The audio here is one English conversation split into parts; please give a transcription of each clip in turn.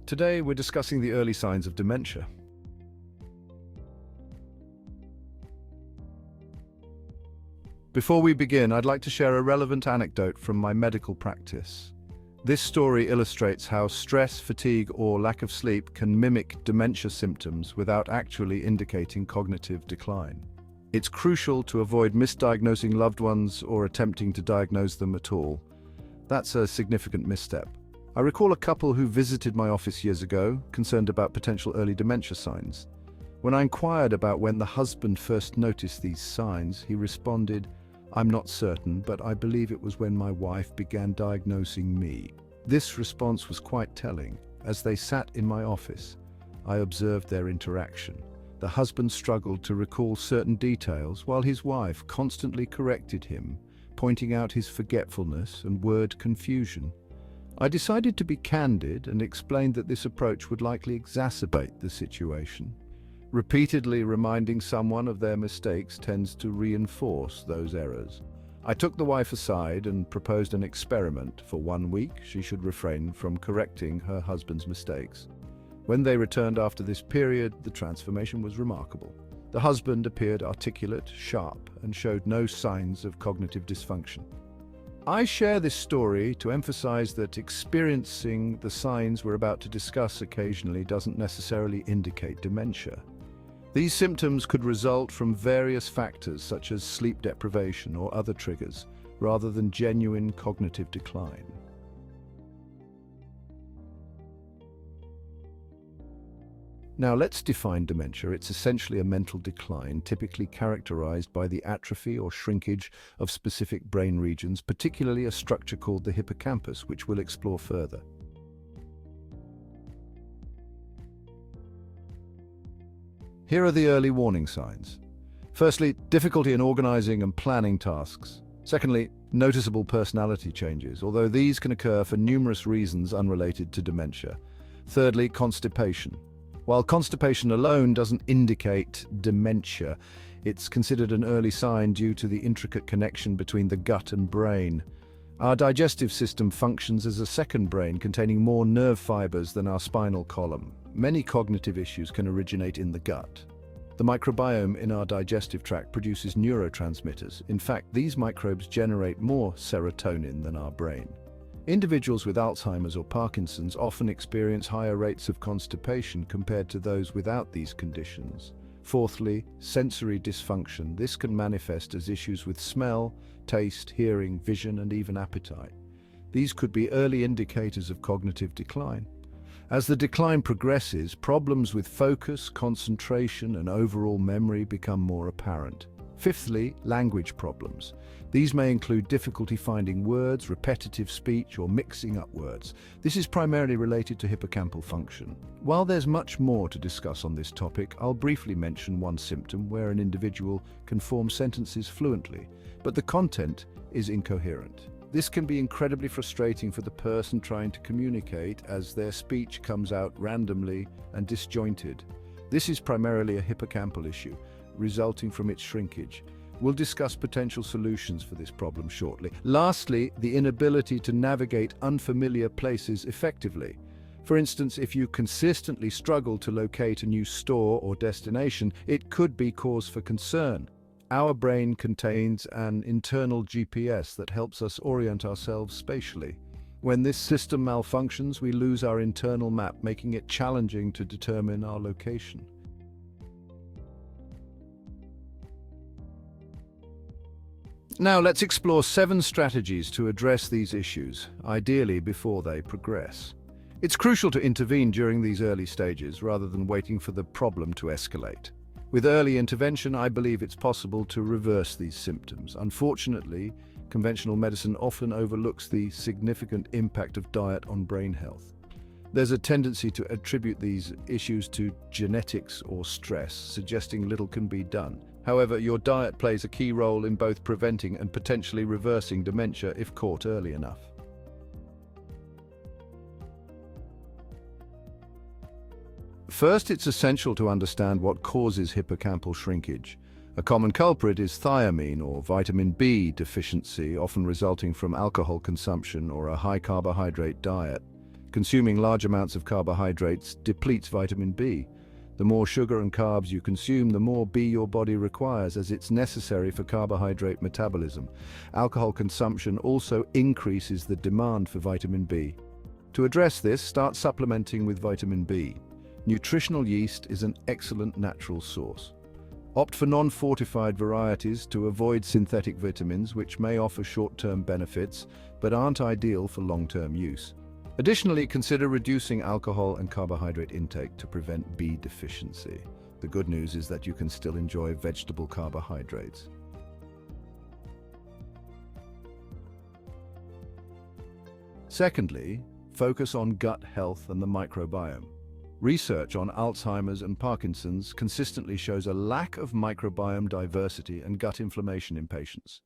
Today, we're discussing the early signs of dementia. Before we begin, I'd like to share a relevant anecdote from my medical practice. This story illustrates how stress, fatigue, or lack of sleep can mimic dementia symptoms without actually indicating cognitive decline. It's crucial to avoid misdiagnosing loved ones or attempting to diagnose them at all. That's a significant misstep. I recall a couple who visited my office years ago, concerned about potential early dementia signs. When I inquired about when the husband first noticed these signs, he responded, "I'm not certain, but I believe it was when my wife began diagnosing me." This response was quite telling. As they sat in my office, I observed their interaction. The husband struggled to recall certain details, while his wife constantly corrected him, pointing out his forgetfulness and word confusion. I decided to be candid and explained that this approach would likely exacerbate the situation. Repeatedly reminding someone of their mistakes tends to reinforce those errors. I took the wife aside and proposed an experiment. For 1 week, she should refrain from correcting her husband's mistakes. When they returned after this period, the transformation was remarkable. The husband appeared articulate, sharp, and showed no signs of cognitive dysfunction. I share this story to emphasize that experiencing the signs we're about to discuss occasionally doesn't necessarily indicate dementia. These symptoms could result from various factors such as sleep deprivation or other triggers, rather than genuine cognitive decline. Now let's define dementia. It's essentially a mental decline, typically characterized by the atrophy or shrinkage of specific brain regions, particularly a structure called the hippocampus, which we'll explore further. Here are the early warning signs. Firstly, difficulty in organizing and planning tasks. Secondly, noticeable personality changes, although these can occur for numerous reasons unrelated to dementia. Thirdly, constipation. While constipation alone doesn't indicate dementia, it's considered an early sign due to the intricate connection between the gut and brain. Our digestive system functions as a second brain containing more nerve fibers than our spinal column. Many cognitive issues can originate in the gut. The microbiome in our digestive tract produces neurotransmitters. In fact, these microbes generate more serotonin than our brain. Individuals with Alzheimer's or Parkinson's often experience higher rates of constipation compared to those without these conditions. Fourthly, sensory dysfunction. This can manifest as issues with smell, taste, hearing, vision, and even appetite. These could be early indicators of cognitive decline. As the decline progresses, problems with focus, concentration, and overall memory become more apparent. Fifthly, language problems. These may include difficulty finding words, repetitive speech, or mixing up words. This is primarily related to hippocampal function. While there's much more to discuss on this topic, I'll briefly mention one symptom where an individual can form sentences fluently, but the content is incoherent. This can be incredibly frustrating for the person trying to communicate, as their speech comes out randomly and disjointed. This is primarily a hippocampal issue, resulting from its shrinkage. We'll discuss potential solutions for this problem shortly. Lastly, the inability to navigate unfamiliar places effectively. For instance, if you consistently struggle to locate a new store or destination, it could be cause for concern. Our brain contains an internal GPS that helps us orient ourselves spatially. When this system malfunctions, we lose our internal map, making it challenging to determine our location. Now let's explore 7 strategies to address these issues, ideally before they progress. It's crucial to intervene during these early stages rather than waiting for the problem to escalate. With early intervention, I believe it's possible to reverse these symptoms. Unfortunately, conventional medicine often overlooks the significant impact of diet on brain health. There's a tendency to attribute these issues to genetics or stress, suggesting little can be done. However, your diet plays a key role in both preventing and potentially reversing dementia if caught early enough. First, it's essential to understand what causes hippocampal shrinkage. A common culprit is thiamine or vitamin B deficiency, often resulting from alcohol consumption or a high-carbohydrate diet. Consuming large amounts of carbohydrates depletes vitamin B. The more sugar and carbs you consume, the more B your body requires, as it's necessary for carbohydrate metabolism. Alcohol consumption also increases the demand for vitamin B. To address this, start supplementing with vitamin B. Nutritional yeast is an excellent natural source. Opt for non-fortified varieties to avoid synthetic vitamins, which may offer short-term benefits but aren't ideal for long-term use. Additionally, consider reducing alcohol and carbohydrate intake to prevent B deficiency. The good news is that you can still enjoy vegetable carbohydrates. Secondly, focus on gut health and the microbiome. Research on Alzheimer's and Parkinson's consistently shows a lack of microbiome diversity and gut inflammation in patients.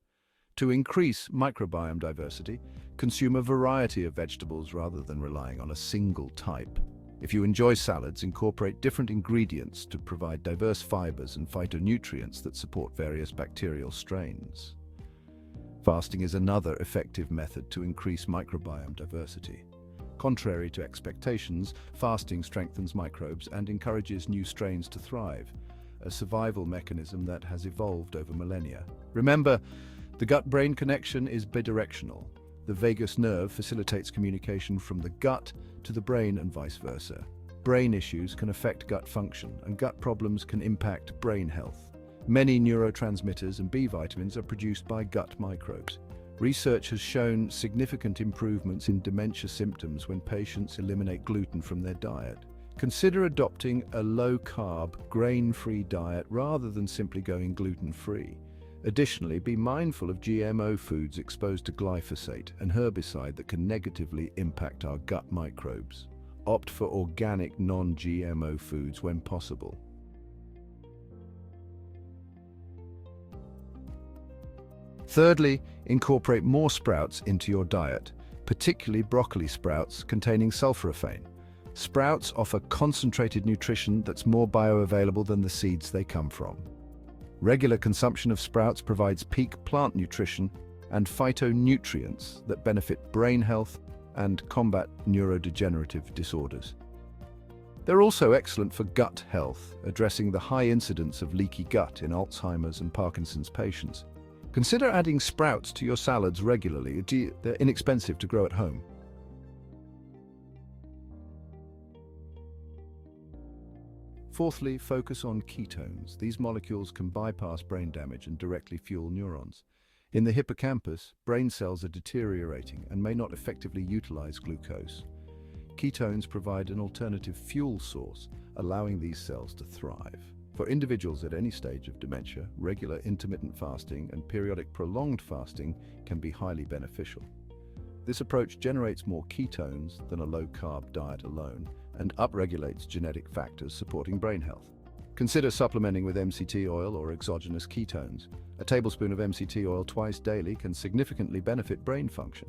To increase microbiome diversity, consume a variety of vegetables rather than relying on a single type. If you enjoy salads, incorporate different ingredients to provide diverse fibers and phytonutrients that support various bacterial strains. Fasting is another effective method to increase microbiome diversity. Contrary to expectations, fasting strengthens microbes and encourages new strains to thrive, a survival mechanism that has evolved over millennia. Remember, the gut-brain connection is bidirectional. The vagus nerve facilitates communication from the gut to the brain and vice versa. Brain issues can affect gut function, and gut problems can impact brain health. Many neurotransmitters and B vitamins are produced by gut microbes. Research has shown significant improvements in dementia symptoms when patients eliminate gluten from their diet. Consider adopting a low-carb, grain-free diet rather than simply going gluten-free. Additionally, be mindful of GMO foods exposed to glyphosate, an herbicide that can negatively impact our gut microbes. Opt for organic, non-GMO foods when possible. Thirdly, incorporate more sprouts into your diet, particularly broccoli sprouts containing sulforaphane. Sprouts offer concentrated nutrition that's more bioavailable than the seeds they come from. Regular consumption of sprouts provides peak plant nutrition and phytonutrients that benefit brain health and combat neurodegenerative disorders. They're also excellent for gut health, addressing the high incidence of leaky gut in Alzheimer's and Parkinson's patients. Consider adding sprouts to your salads regularly. They're inexpensive to grow at home. Fourthly, focus on ketones. These molecules can bypass brain damage and directly fuel neurons. In the hippocampus, brain cells are deteriorating and may not effectively utilize glucose. Ketones provide an alternative fuel source, allowing these cells to thrive. For individuals at any stage of dementia, regular intermittent fasting and periodic prolonged fasting can be highly beneficial. This approach generates more ketones than a low-carb diet alone and upregulates genetic factors supporting brain health. Consider supplementing with MCT oil or exogenous ketones. A tablespoon of MCT oil twice daily can significantly benefit brain function.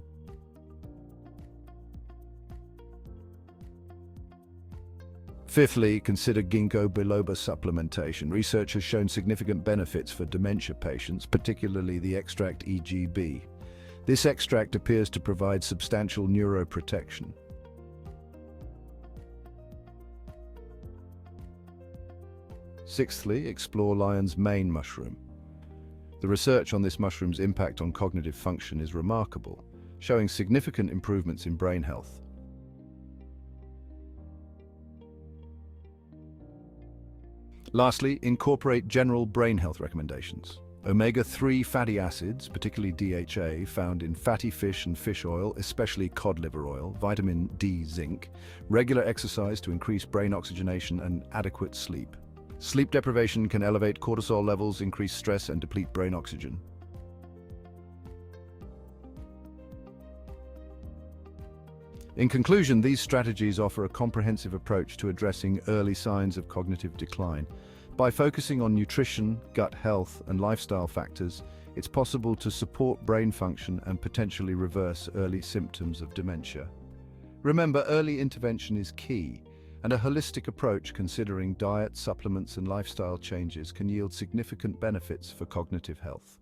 Fifthly, consider ginkgo biloba supplementation. Research has shown significant benefits for dementia patients, particularly the extract EGB. This extract appears to provide substantial neuroprotection. Sixthly, explore lion's mane mushroom. The research on this mushroom's impact on cognitive function is remarkable, showing significant improvements in brain health. Lastly, incorporate general brain health recommendations. Omega-3 fatty acids, particularly DHA, found in fatty fish and fish oil, especially cod liver oil, vitamin D, zinc, regular exercise to increase brain oxygenation, and adequate sleep. Sleep deprivation can elevate cortisol levels, increase stress, and deplete brain oxygen. In conclusion, these strategies offer a comprehensive approach to addressing early signs of cognitive decline. By focusing on nutrition, gut health, and lifestyle factors, it's possible to support brain function and potentially reverse early symptoms of dementia. Remember, early intervention is key, and a holistic approach considering diet, supplements, and lifestyle changes can yield significant benefits for cognitive health.